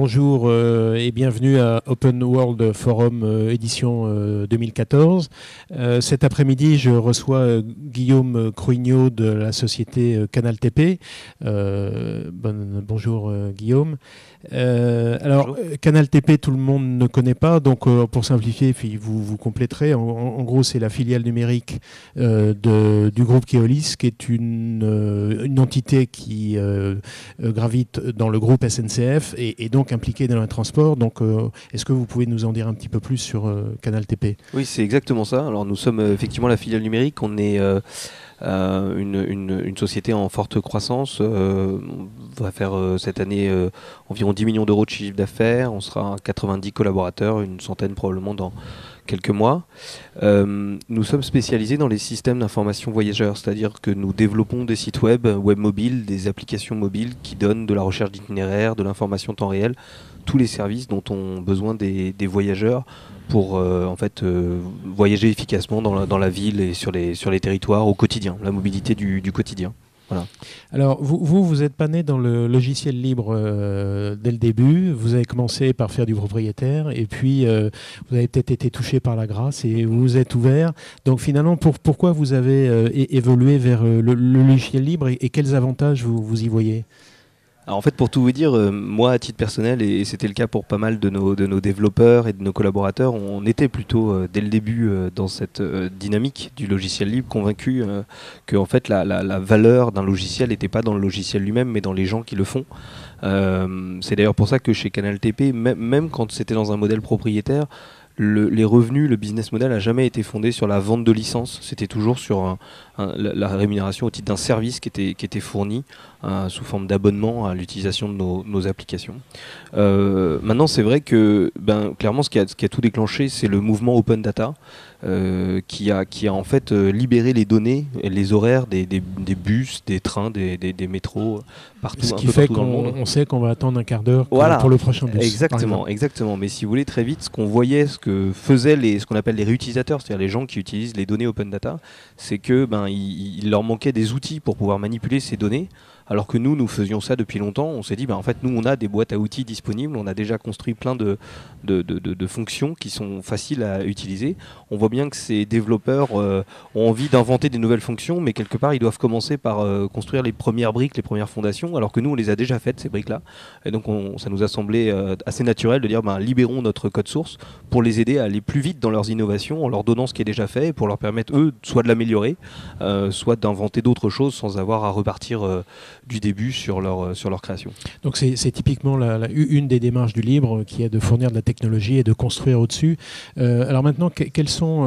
Bonjour et bienvenue à Open World Forum édition 2014. Cet après-midi, je reçois Guillaume Cruignot de la société Canal TP. Bonjour Guillaume. Alors, Canal TP, tout le monde ne connaît pas, donc pour simplifier, puis vous compléterez. En gros, c'est la filiale numérique du groupe Keolis, qui est une entité qui gravite dans le groupe SNCF et donc impliquée dans le transport. Donc, est-ce que vous pouvez nous en dire un petit peu plus sur Canal TP ? Oui, c'est exactement ça. Alors, nous sommes effectivement la filiale numérique. On est une société en forte croissance. On va faire cette année environ 10 millions d'euros de chiffre d'affaires. On sera 90 collaborateurs, une centaine probablement dans quelques mois. Nous sommes spécialisés dans les systèmes d'information voyageurs, c'est-à-dire que nous développons des sites web mobiles, des applications mobiles qui donnent de la recherche d'itinéraires, de l'information en temps réel, tous les services dont ont besoin des voyageurs pour voyager efficacement dans la ville et sur les territoires au quotidien, la mobilité du quotidien. Voilà. Alors, vous n'êtes pas né dans le logiciel libre dès le début. Vous avez commencé par faire du propriétaire et puis vous avez peut-être été touché par la grâce et vous vous êtes ouvert. Donc finalement, pourquoi vous avez évolué vers le logiciel libre et quels avantages vous y voyez ? Alors en fait, pour tout vous dire, moi à titre personnel, et c'était le cas pour pas mal de nos développeurs et de nos collaborateurs, on était plutôt dès le début dans cette dynamique du logiciel libre, convaincus que en fait, la valeur d'un logiciel n'était pas dans le logiciel lui-même, mais dans les gens qui le font. C'est d'ailleurs pour ça que chez Canal TP, même quand c'était dans un modèle propriétaire, les revenus, le business model n'a jamais été fondé sur la vente de licences. C'était toujours sur la rémunération au titre d'un service qui était fourni sous forme d'abonnement à l'utilisation de nos applications. Maintenant, c'est vrai que clairement, ce qui a tout déclenché, c'est le mouvement Open Data qui a en fait libéré les données et les horaires des bus, des trains, des métros partout. Ce qui fait qu'on sait qu'on va attendre un quart d'heure pour le prochain bus. Exactement. Mais si vous voulez, très vite, ce qu'on voyait, ce que faisaient ce qu'on appelle les réutilisateurs, c'est-à-dire les gens qui utilisent les données Open Data, c'est que il leur manquait des outils pour pouvoir manipuler ces données. Alors que nous faisions ça depuis longtemps. On s'est dit, en fait, nous, on a des boîtes à outils disponibles. On a déjà construit plein de fonctions qui sont faciles à utiliser. On voit bien que ces développeurs ont envie d'inventer des nouvelles fonctions, mais quelque part, ils doivent commencer par construire les premières briques, les premières fondations, alors que nous, on les a déjà faites, ces briques-là. Et donc, ça nous a semblé assez naturel de dire, libérons notre code source pour les aider à aller plus vite dans leurs innovations, en leur donnant ce qui est déjà fait, et pour leur permettre, eux, soit de l'améliorer, soit d'inventer d'autres choses sans avoir à repartir du début sur leur création. Donc c'est typiquement une des démarches du libre qui est de fournir de la technologie et de construire au-dessus. Alors maintenant, quels sont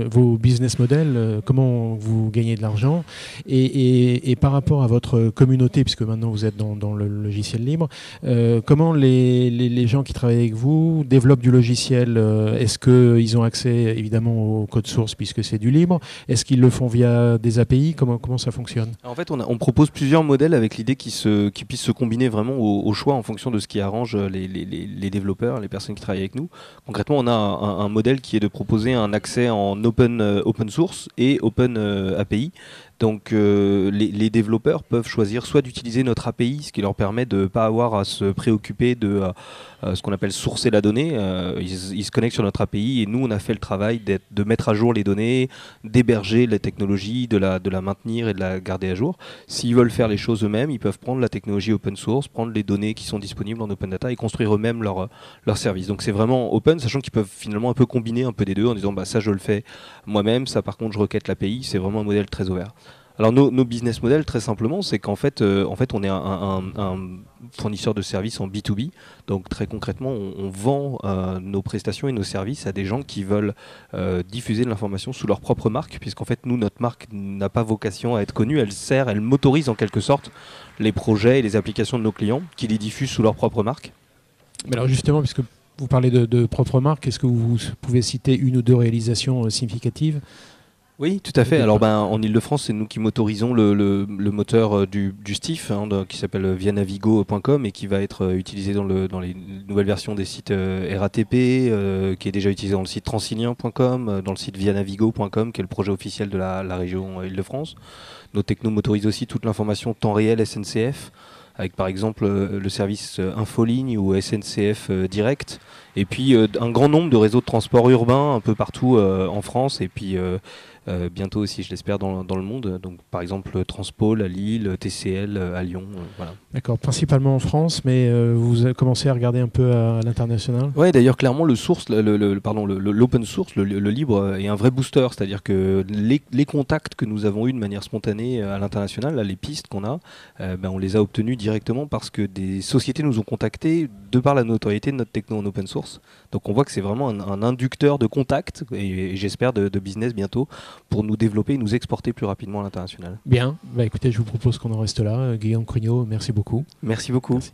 vos business models, comment vous gagnez de l'argent et par rapport à votre communauté, puisque maintenant vous êtes dans le logiciel libre, comment les gens qui travaillent avec vous développent du logiciel? Est-ce qu'ils ont accès évidemment au code source puisque c'est du libre? Est-ce qu'ils le font via des API? Comment ça fonctionne? En fait, on propose plusieurs modèles avec l'idée qu'ils puissent se combiner vraiment au choix en fonction de ce qui arrange les développeurs, les personnes qui travaillent avec nous. Concrètement, on a un modèle qui est de proposer un accès en open source et open API. Donc les développeurs peuvent choisir soit d'utiliser notre API, ce qui leur permet de ne pas avoir à se préoccuper de ce qu'on appelle sourcer la donnée. Ils se connectent sur notre API et nous on a fait le travail de mettre à jour les données, d'héberger la technologie, de la maintenir et de la garder à jour. S'ils veulent faire les choses eux-mêmes, ils peuvent prendre la technologie open source, prendre les données qui sont disponibles en open data et construire eux-mêmes leur service. Donc c'est vraiment open, sachant qu'ils peuvent finalement un peu combiner un peu des deux en disant ça je le fais moi-même, ça par contre je requête l'API. C'est vraiment un modèle très ouvert. Alors nos business models, très simplement, c'est qu'en fait, on est un fournisseur de services en B2B. Donc très concrètement, on vend nos prestations et nos services à des gens qui veulent diffuser de l'information sous leur propre marque, puisqu'en fait, notre marque n'a pas vocation à être connue. Elle motorise en quelque sorte les projets et les applications de nos clients qui les diffusent sous leur propre marque. Mais alors justement, puisque vous parlez de propre marque, est-ce que vous pouvez citer une ou deux réalisations significatives ? Oui, tout à fait. Alors en Ile-de-France, c'est nous qui motorisons le moteur du STIF qui s'appelle vianavigo.com et qui va être utilisé dans les nouvelles versions des sites RATP, qui est déjà utilisé dans le site transilien.com, dans le site vianavigo.com, qui est le projet officiel de la région Ile-de-France. Nos technos motorisent aussi toute l'information temps réel SNCF, avec par exemple le service Infoligne ou SNCF Direct, et puis un grand nombre de réseaux de transport urbain un peu partout en France, et puis bientôt aussi, je l'espère, dans le monde. Donc, par exemple, Transpôle à Lille, TCL à Lyon. Voilà. D'accord, principalement en France, mais vous avez commencé à regarder un peu à l'international? Ouais, d'ailleurs, clairement, l'open source, le libre, est un vrai booster. C'est-à-dire que les contacts que nous avons eus de manière spontanée à l'international, là, les pistes qu'on a, on les a obtenus directement parce que des sociétés nous ont contactés de par la notoriété de notre techno en open source. Donc, on voit que c'est vraiment un inducteur de contacts et j'espère de business bientôt pour nous développer et nous exporter plus rapidement à l'international. Bien, écoutez, je vous propose qu'on en reste là. Guillaume Crugnot, merci beaucoup. Merci beaucoup. Merci.